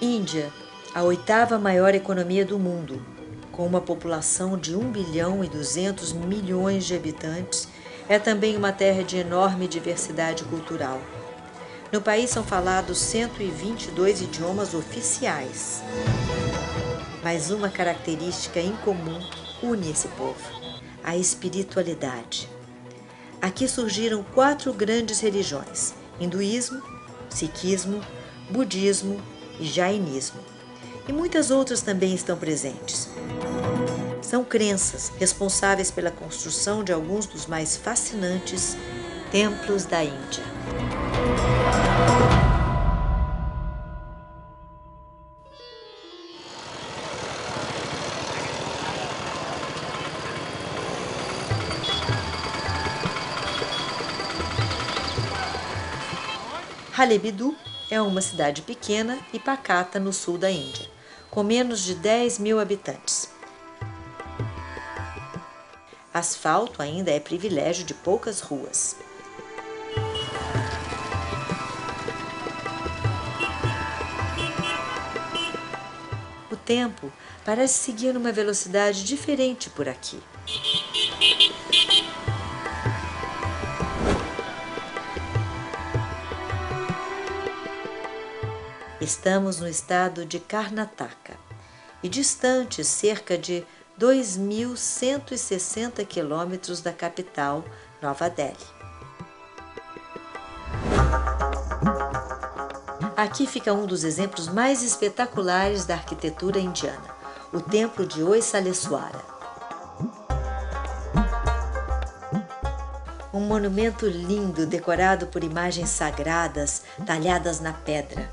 Índia, a oitava maior economia do mundo, com uma população de 1 bilhão e 200 milhões de habitantes, é também uma terra de enorme diversidade cultural. No país são falados 122 idiomas oficiais. Mas uma característica em comum une esse povo: a espiritualidade. Aqui surgiram 4 grandes religiões: hinduísmo, sikhismo, budismo e jainismo. E muitas outras também estão presentes. São crenças responsáveis pela construção de alguns dos mais fascinantes templos da Índia. Halebidu é uma cidade pequena e pacata no sul da Índia, com menos de 10 mil habitantes. Asfalto ainda é privilégio de poucas ruas. O tempo parece seguir numa velocidade diferente por aqui. Estamos no estado de Karnataka e distantes cerca de 2.160 quilômetros da capital, Nova Delhi. Aqui fica um dos exemplos mais espetaculares da arquitetura indiana, o Templo de Hoysaleswara. Um monumento lindo decorado por imagens sagradas talhadas na pedra.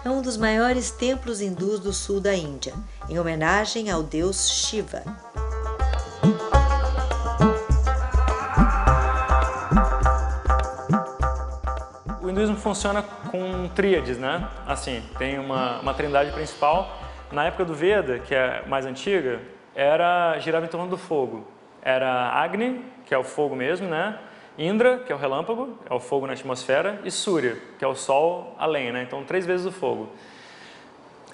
É um dos maiores templos hindus do sul da Índia, em homenagem ao deus Shiva. O hinduísmo funciona com tríades, né? Assim, tem uma trindade principal. Na época do Veda, que é mais antiga, girava em torno do fogo. Era Agni, que é o fogo mesmo, né? Indra, que é o relâmpago, é o fogo na atmosfera, e Surya, que é o sol além, né? Então 3 vezes o fogo.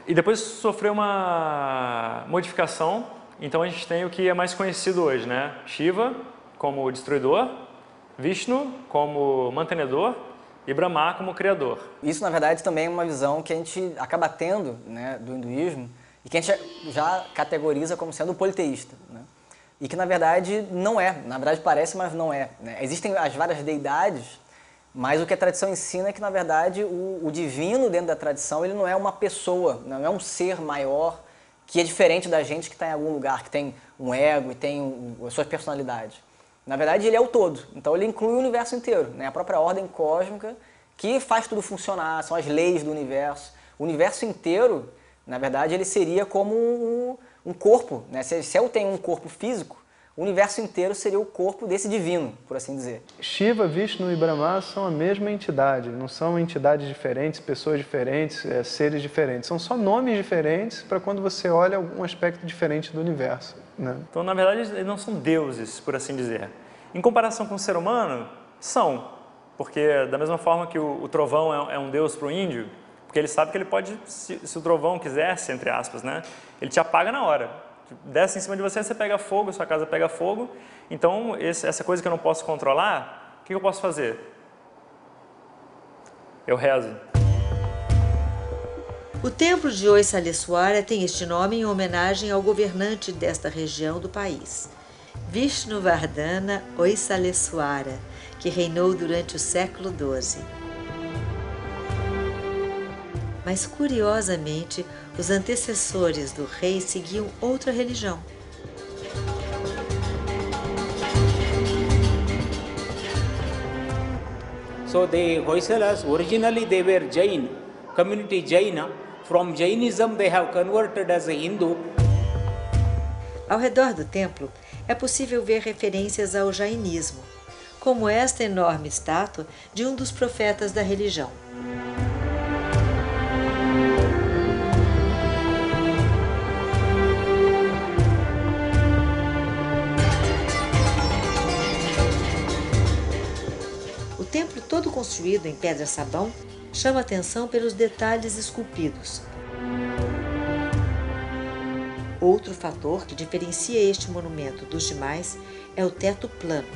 E depois sofreu uma modificação, então a gente tem o que é mais conhecido hoje, né? Shiva como destruidor, Vishnu como mantenedor e Brahma como criador. Isso, na verdade, também é uma visão que a gente acaba tendo, né, do hinduísmo e que a gente já categoriza como sendo politeísta, né? E que, na verdade, não é. Na verdade, parece, mas não é, né? Existem as várias deidades, mas o que a tradição ensina é que, na verdade, o divino dentro da tradição, ele não é uma pessoa, não é um ser maior que é diferente da gente que está em algum lugar, que tem um ego e tem as suas personalidades. Na verdade, ele é o todo. Então, ele inclui o universo inteiro, né? A própria ordem cósmica que faz tudo funcionar, são as leis do universo. O universo inteiro, na verdade, ele seria como um corpo, né? Se eu tenho um corpo físico, o universo inteiro seria o corpo desse divino, por assim dizer. Shiva, Vishnu e Brahma são a mesma entidade, não são entidades diferentes, pessoas diferentes, seres diferentes. São só nomes diferentes para quando você olha algum aspecto diferente do universo, né? Então, na verdade, eles não são deuses, por assim dizer. Em comparação com o ser humano, são. Porque da mesma forma que o trovão é um deus para o índio, porque ele sabe que ele pode, se o trovão quisesse, entre aspas, né, ele te apaga na hora. Desce em cima de você, você pega fogo, sua casa pega fogo. Então, essa coisa que eu não posso controlar, o que eu posso fazer? Eu rezo. O templo de Hoysaleswara tem este nome em homenagem ao governante desta região do país, Vishnuvardhana Hoysaleswara, que reinou durante o século XII. Mas, curiosamente, os antecessores do rei seguiam outra religião. So the Hoysalas, originally they were Jain, community Jaina. From Jainism they have converted as a Hindu. Ao redor do templo é possível ver referências ao jainismo, como esta enorme estátua de um dos profetas da religião. O templo, todo construído em pedra-sabão, chama atenção pelos detalhes esculpidos. Outro fator que diferencia este monumento dos demais é o teto plano.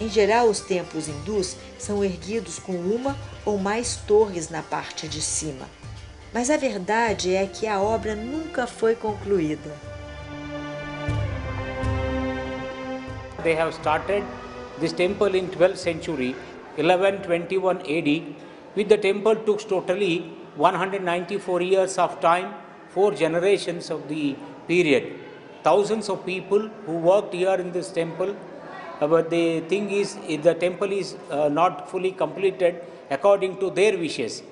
Em geral, os templos hindus são erguidos com uma ou mais torres na parte de cima. Mas a verdade é que a obra nunca foi concluída. They have started this temple in 12th century, 1121 AD. With the temple took totally 194 years of time, 4 generations of the period. Thousands of people who worked here in this temple, but the thing is, the temple is not fully completed according to their wishes.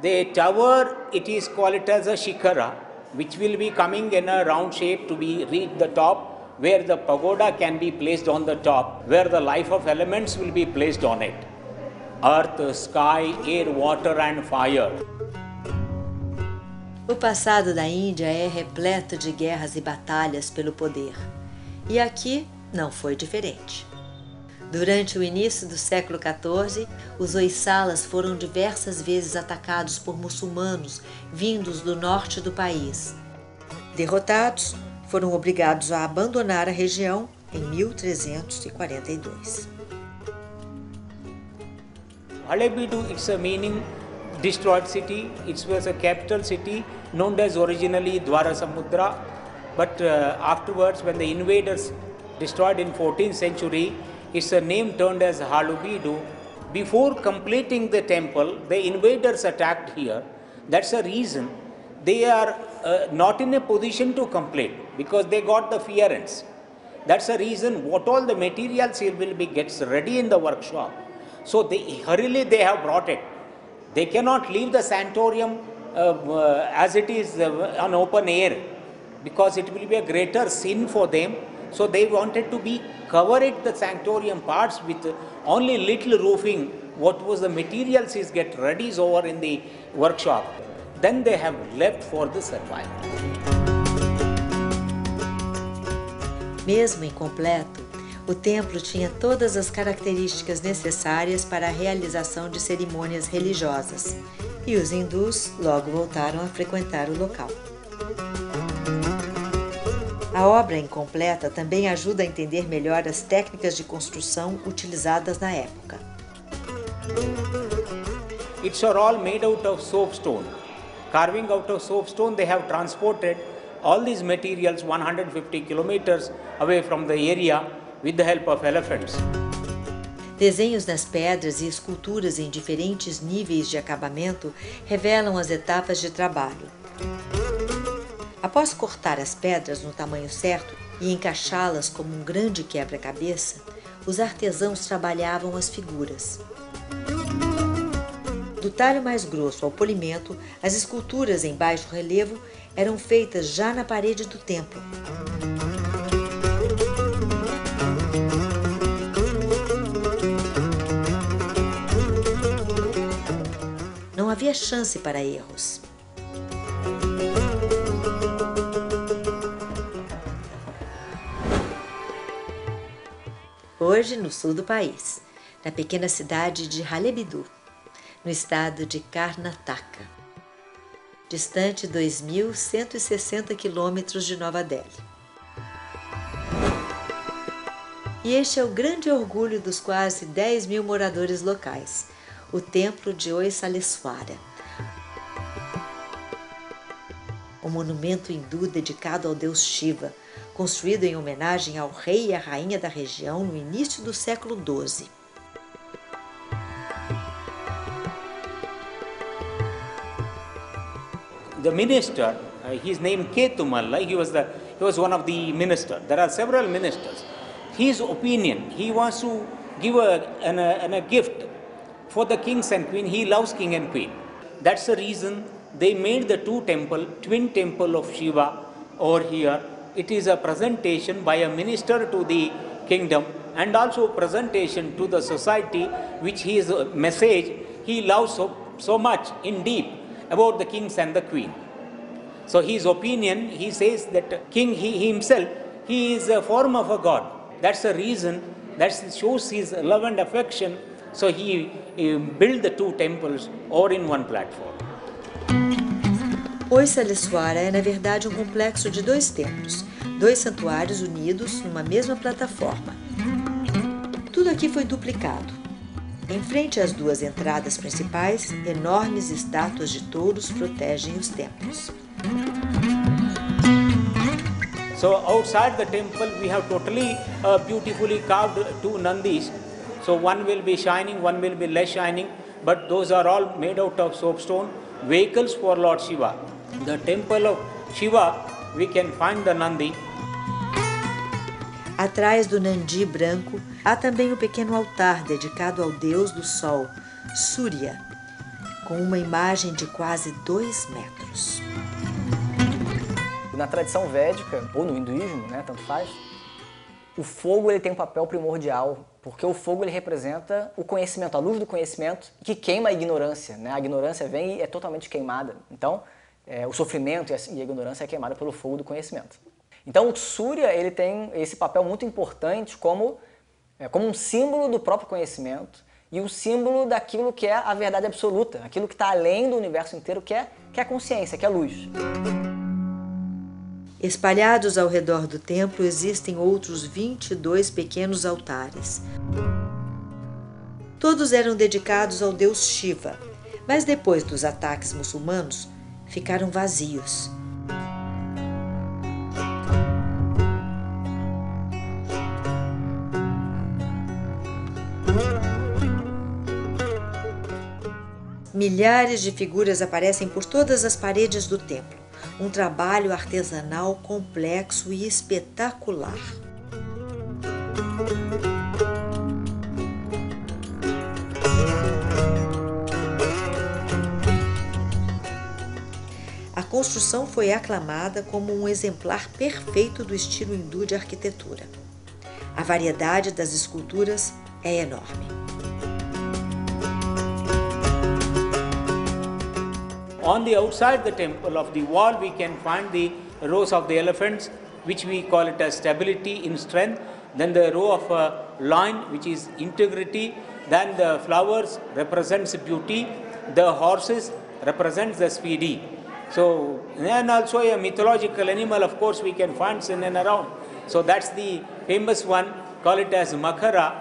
The tower, it is called as a shikara, which will be coming in a round shape to be reached the top, where the pagoda can be placed on the top, where the life of elements will be placed on it. Earth, sky, air, water and fire. O passado da Índia é repleto de guerras e batalhas pelo poder. E aqui não foi diferente. Durante o início do século XIV, os Hoysalas foram diversas vezes atacados por muçulmanos vindos do norte do país. Derrotados, foram obrigados a abandonar a região em 1342. Halebidu, it's a meaning destroyed city. It was a capital city known as originally Dwarasamudra, but afterwards when the invaders destroyed in 14th century, its name turned as Halebidu. Before completing the temple, the invaders attacked here. That's the reason they are not in a position to complete, because they got the fearance. That's the reason what all the materials here will be gets ready in the workshop. So hurriedly they have brought it. They cannot leave the sanatorium as it is on open air, because it will be a greater sin for them. So they wanted to cover it, the sanctorium parts, with only little roofing. What was the materials is get ready over in the workshop. Then they have left for the survival. Mesmo incompleto, o templo tinha todas as características necessárias para a realização de cerimônias religiosas, e os hindus logo voltaram a frequentar o local. A obra incompleta também ajuda a entender melhor as técnicas de construção utilizadas na época. It's all made out of soapstone. Carving out of soapstone, they have transported all these materials 150 kilometers away from the area with the help of elephants. Desenhos nas pedras e esculturas em diferentes níveis de acabamento revelam as etapas de trabalho. Após cortar as pedras no tamanho certo e encaixá-las como um grande quebra-cabeça, os artesãos trabalhavam as figuras. Do talho mais grosso ao polimento, as esculturas em baixo relevo eram feitas já na parede do templo. Não havia chance para erros. Hoje, no sul do país, na pequena cidade de Halebidu, no estado de Karnataka, distante 2.160 quilômetros de Nova Delhi. E este é o grande orgulho dos quase 10 mil moradores locais, o templo de Hoysaleswara, um monumento hindu dedicado ao deus Shiva, construído em homenagem ao rei e à rainha da região no início do século XII. The minister, his name Ketumalla, he was one of the ministers. There are several ministers. His opinion, he wants to give a gift for the kings and queen. He loves king and queen. That's the reason they made the twin temple of Shiva over here. It is a presentation by a minister to the kingdom and also a presentation to the society, which his message he loves so much in deep about the kings and the queen. So his opinion, he says that king he himself, he is a form of a god. That's the reason, that shows his love and affection So he built the two temples all in one platform. Hoysaleswara é, na verdade, um complexo de 2 templos, 2 santuários unidos numa mesma plataforma. Tudo aqui foi duplicado. Em frente às 2 entradas principais, enormes estátuas de touros protegem os templos. So outside the temple we have totally beautifully carved 2 Nandis. So one will be shining, one will be less shining, but those are all made out of soapstone, vehicles for Lord Shiva. The temple of Shiva, we can find the Nandi. Atrás do Nandi branco, há também um pequeno altar dedicado ao deus do sol, Surya, com uma imagem de quase 2 metros. Na tradição védica, ou no hinduísmo, né, tanto faz, o fogo ele tem um papel primordial, porque o fogo ele representa o conhecimento, a luz do conhecimento, que queima a ignorância, né? A ignorância vem e é totalmente queimada. Então, o sofrimento e a ignorância é queimada pelo fogo do conhecimento. Então, o Surya ele tem esse papel muito importante como um símbolo do próprio conhecimento e um símbolo daquilo que é a verdade absoluta, aquilo que está além do universo inteiro, que é a consciência, que é a luz. Espalhados ao redor do templo existem outros 22 pequenos altares. Todos eram dedicados ao deus Shiva, mas depois dos ataques muçulmanos, ficaram vazios. Milhares de figuras aparecem por todas as paredes do templo. Um trabalho artesanal complexo e espetacular. A construção foi aclamada como um exemplar perfeito do estilo hindu de arquitetura. A variedade das esculturas é enorme. On the outside the temple of the wall we can find the rows of the elephants, which we call it as stability in strength, then the row of lion, which is integrity, then the flowers represents beauty, the horses represents the speedy. So, and also a mythological animal, of course, we can find in and around. So that's the famous one, call it as Makara.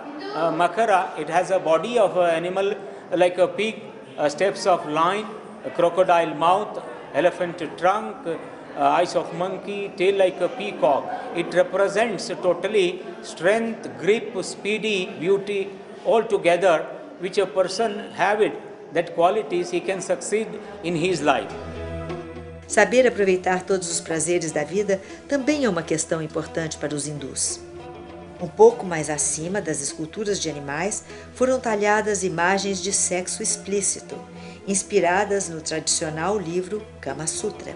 Makara, it has a body of an animal like a pig, steps of lion, a crocodile mouth, elephant trunk, eyes of monkey, tail like a peacock. It represents totally strength, grip, speedy, beauty, all together, which a person have it, that qualities he can succeed in his life. Saber aproveitar todos os prazeres da vida também é uma questão importante para os hindus. Um pouco mais acima das esculturas de animais foram talhadas imagens de sexo explícito, inspiradas no tradicional livro Kama Sutra.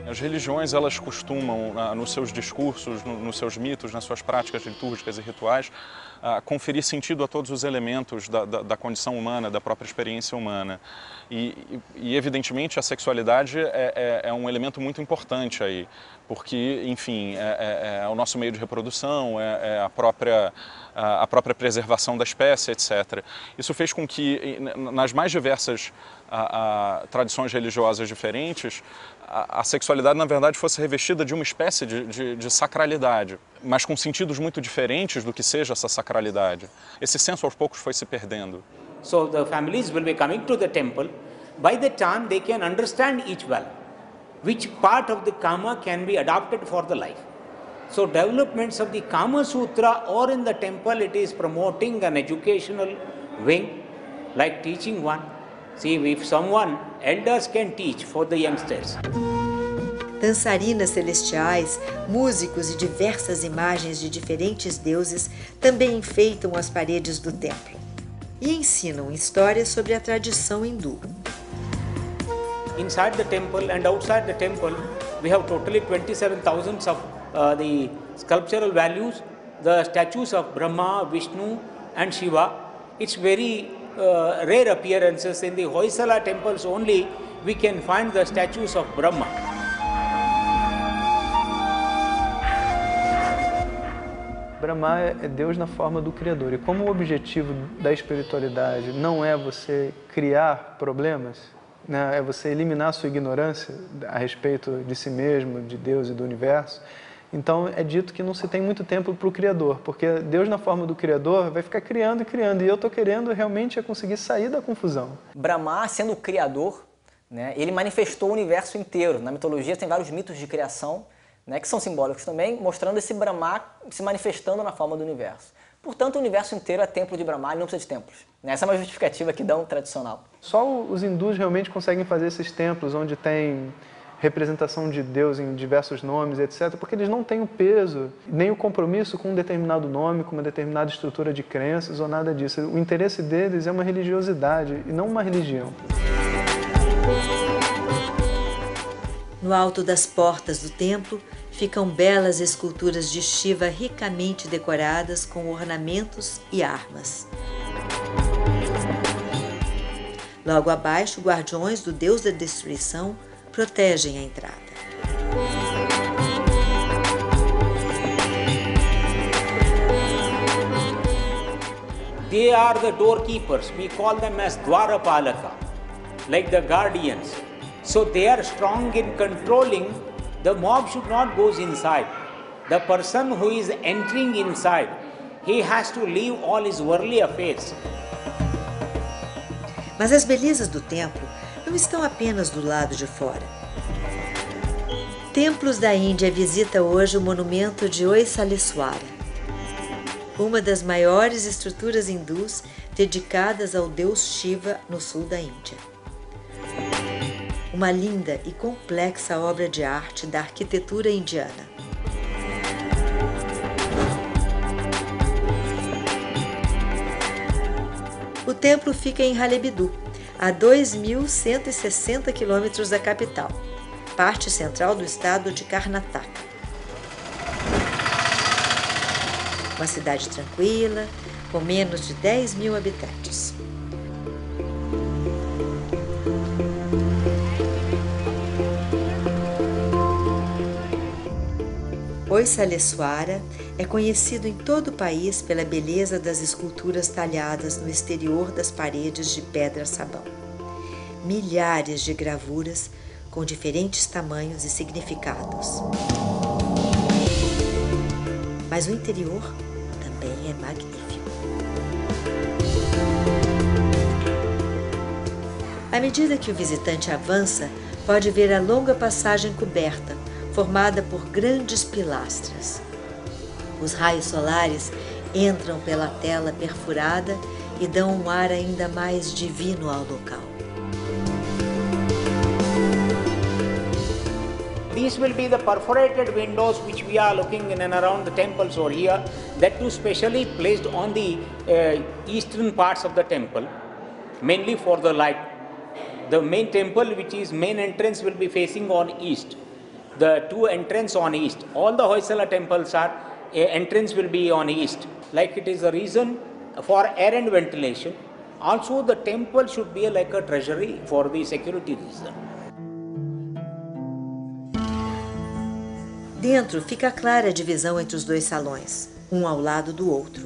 As religiões, elas costumam, nos seus discursos, nos seus mitos, nas suas práticas litúrgicas e rituais, conferir sentido a todos os elementos da condição humana, da própria experiência humana. E evidentemente, a sexualidade é um elemento muito importante aí, porque, enfim, é o nosso meio de reprodução, é a própria preservação da espécie, etc. Isso fez com que, nas mais diversas tradições religiosas diferentes, a sexualidade, na verdade, fosse revestida de uma espécie de sacralidade, mas com sentidos muito diferentes do que seja essa sacralidade. Esse senso, aos poucos, foi se perdendo. So the families will be coming to the temple. By the time they can understand each well, which part of the Kama can be adopted for the life. So developments of the Kama Sutra or in the temple, it is promoting an educational wing, like teaching one. See, if someone, elders can teach for the youngsters. Dançarinas celestiais, músicos e diversas imagens de diferentes deuses também enfeitam as paredes do templo e ensinam histórias sobre a tradição hindu. Inside the temple and outside the temple, we have totally 27,000 of the sculptural values, the statues of Brahma, Vishnu and Shiva. It's very rare appearances. In the Hoysala temples only we can find the statues of Brahma. Brahma é Deus na forma do Criador. E como o objetivo da espiritualidade não é você criar problemas, né, é você eliminar a sua ignorância a respeito de si mesmo, de Deus e do universo, então é dito que não se tem muito tempo para o Criador, porque Deus na forma do Criador vai ficar criando e criando, e eu estou querendo realmente conseguir sair da confusão. Brahma, sendo o Criador, né, ele manifestou o universo inteiro. Na mitologia tem vários mitos de criação, né, que são simbólicos também, mostrando esse Brahma se manifestando na forma do universo. Portanto, o universo inteiro é templo de Brahma, ele não precisa de templos. Essa é uma justificativa que dão tradicional. Só os hindus realmente conseguem fazer esses templos onde tem representação de Deus em diversos nomes, etc., porque eles não têm o peso, nem o compromisso com um determinado nome, com uma determinada estrutura de crenças ou nada disso. O interesse deles é uma religiosidade e não uma religião. No alto das portas do templo ficam belas esculturas de Shiva ricamente decoradas com ornamentos e armas. Logo abaixo, guardiões do deus da destruição protegem a entrada. They are the doorkeepers. We call them as Dwarapalaka, like the guardians. So they are strong in controlling. The mob should not go inside. The person who is entering inside, he has to leave all his worldly affairs. Mas as belezas do templo não estão apenas do lado de fora. Templos da Índia visita hoje o monumento de Hoysaleswara, uma das maiores estruturas hindus dedicadas ao deus Shiva no sul da Índia. Uma linda e complexa obra de arte da arquitetura indiana. O templo fica em Halebidu, a 2.160 quilômetros da capital, parte central do estado de Karnataka. Uma cidade tranquila, com menos de 10.000 habitantes. Hoysaleswara é conhecido em todo o país pela beleza das esculturas talhadas no exterior das paredes de pedra-sabão. Milhares de gravuras com diferentes tamanhos e significados. Mas o interior também é magnífico. À medida que o visitante avança, pode ver a longa passagem coberta, formada por grandes pilastras. Os raios solares entram pela tela perfurada e dão um ar ainda mais divino ao local. These will be the perforated windows which we are looking in and around the temples over here, that too specially placed on the eastern parts of the temple, mainly for the light. The main temple, which is main entrance, will be facing on east. The two entrance on east. All the Hoysala temples are entrance will be on east. Like it is a reason for air and ventilation. Also, the temple should be like a treasury for the security reason. Dentro fica clara a divisão entre os dois salões, um ao lado do outro.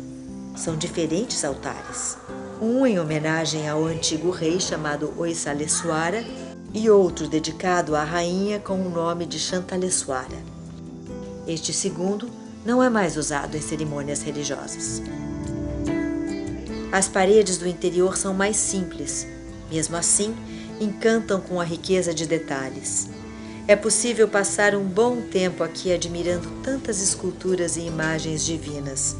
São diferentes altares. Um em homenagem ao antigo rei chamado Hoysaleswara e outro dedicado à rainha com o nome de Shantaleswara. Este segundo não é mais usado em cerimônias religiosas. As paredes do interior são mais simples, mesmo assim, encantam com a riqueza de detalhes. É possível passar um bom tempo aqui admirando tantas esculturas e imagens divinas.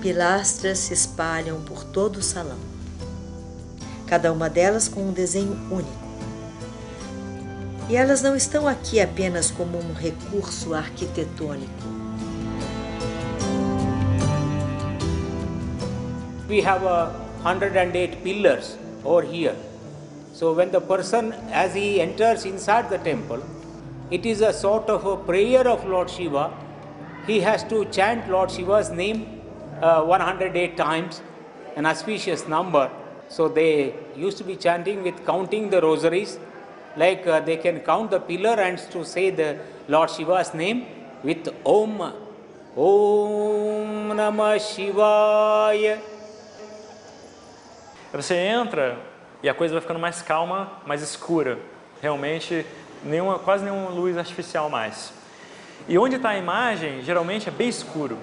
Pilastras se espalham por todo o salão, cada uma delas com um desenho único. E elas não estão aqui apenas como um recurso arquitetônico. We have 108 pillars over here. So when the person, as he enters inside the temple, it is a sort of a prayer of Lord Shiva. He has to chant Lord Shiva's name 108 times, an auspicious number. So they used to be chanting with counting the rosaries like they can count the pillar and to say the Lord Shiva's name with Om. Om Namah Shivaya. Você entra e a coisa vai ficando mais calma, mais escura. Realmente, quase nenhuma luz artificial mais. E onde está a imagem, geralmente é bem escuro.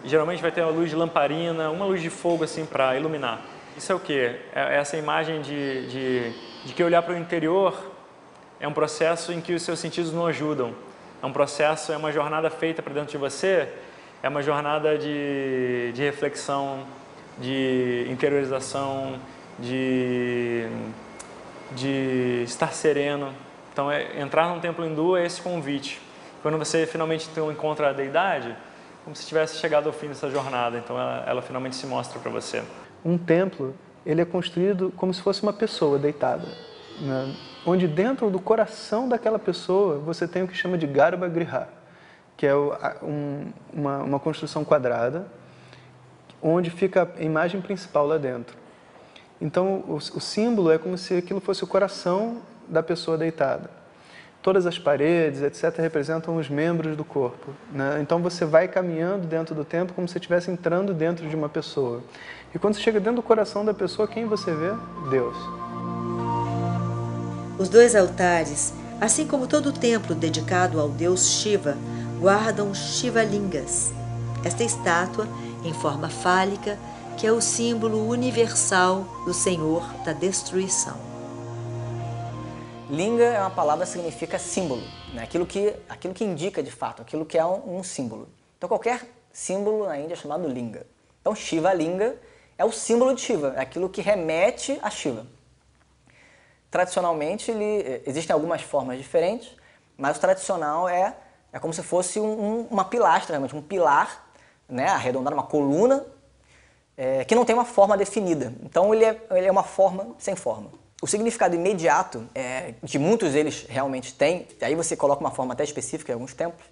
Geralmente vai ter uma luz de lamparina, uma luz de fogo assim para iluminar. Isso é o quê? É essa imagem de que olhar para o interior é um processo em que os seus sentidos não ajudam. É um processo, é uma jornada feita para dentro de você, é uma jornada de reflexão, de interiorização, de estar sereno. Então, entrar num templo hindu é esse convite. Quando você finalmente encontra a deidade, como se tivesse chegado ao fim dessa jornada. Então, ela finalmente se mostra para você. Um templo, ele é construído como se fosse uma pessoa deitada, né? Onde dentro do coração daquela pessoa você tem o que chama de Garbhagriha, que é uma construção quadrada, onde fica a imagem principal lá dentro. Então, o símbolo é como se aquilo fosse o coração da pessoa deitada. Todas as paredes, etc., representam os membros do corpo, né? Então, você vai caminhando dentro do templo como se estivesse entrando dentro de uma pessoa. E quando você chega dentro do coração da pessoa, quem você vê? Deus. Os dois altares, assim como todo o templo dedicado ao deus Shiva, guardam Shivalingas. Esta estátua, em forma fálica, que é o símbolo universal do Senhor da destruição. Linga é uma palavra que significa símbolo, né? Aquilo que indica de fato, aquilo que é um símbolo. Então qualquer símbolo na Índia é chamado linga. Então Shiva Linga é o símbolo de Shiva, é aquilo que remete a Shiva. Tradicionalmente existem algumas formas diferentes, mas o tradicional é como se fosse uma pilastra, realmente um pilar, né, arredondado, uma coluna, que não tem uma forma definida. Então ele é uma forma sem forma. O significado imediato, que muitos deles realmente têm, e aí você coloca uma forma até específica em alguns templos,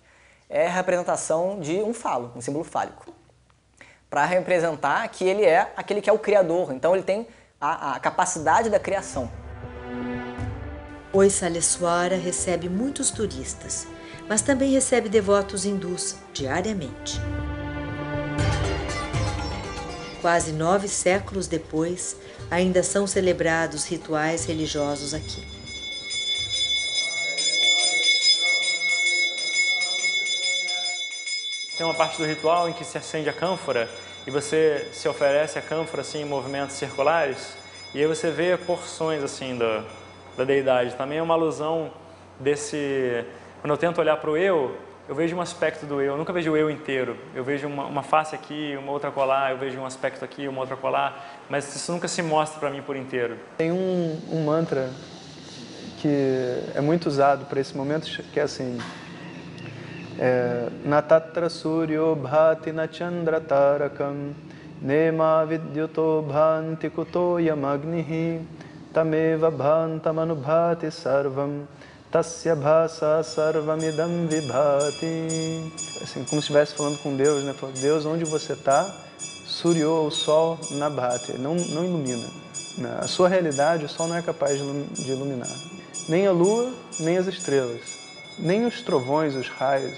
é a representação de um falo, um símbolo fálico, para representar que ele é aquele que é o criador, então ele tem a capacidade da criação. Oisaleswara recebe muitos turistas, mas também recebe devotos hindus diariamente. Quase 9 séculos depois, ainda são celebrados rituais religiosos aqui. Tem uma parte do ritual em que se acende a cânfora e você se oferece a cânfora assim, em movimentos circulares, e aí você vê porções assim da deidade. Também é uma alusão desse... Quando eu tento olhar para o eu vejo um aspecto do eu nunca vejo o eu inteiro. Eu vejo uma face aqui, uma outra colar, eu vejo um aspecto aqui, uma outra colar, mas isso nunca se mostra para mim por inteiro. Tem um mantra que é muito usado para esse momento, que é assim: Natatra suryo bhati na chandra tarakam nema vidyuto bhanti kuto yamagnihi tameva bhantamanubhati sarvam tasya bhasa sarvamidam vibhati. Assim, como se estivesse falando com Deus, né? Falando, Deus, onde você está? Suryo, o sol, nabhati, não ilumina. A sua realidade, o sol não é capaz de iluminar. Nem a lua, nem as estrelas, nem os trovões, os raios,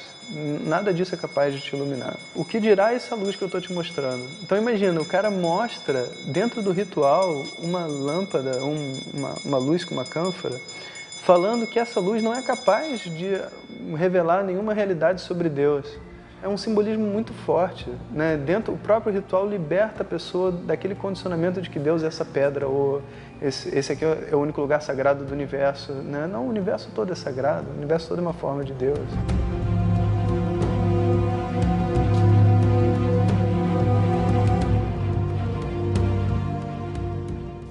nada disso é capaz de te iluminar. O que dirá essa luz que eu estou te mostrando? Então imagina, o cara mostra dentro do ritual uma lâmpada, uma luz com uma cânfora, falando que essa luz não é capaz de revelar nenhuma realidade sobre Deus. É um simbolismo muito forte, né? O próprio ritual liberta a pessoa daquele condicionamento de que Deus é essa pedra, ou esse aqui é o único lugar sagrado do universo, né? Não, o universo todo é sagrado, o universo todo é uma forma de Deus.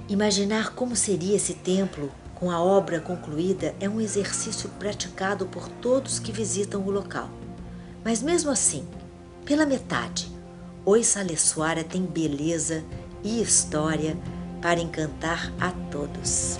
Imaginar como seria esse templo com a obra concluída é um exercício praticado por todos que visitam o local. Mas mesmo assim, pela metade, Oisaleswara tem beleza e história para encantar a todos.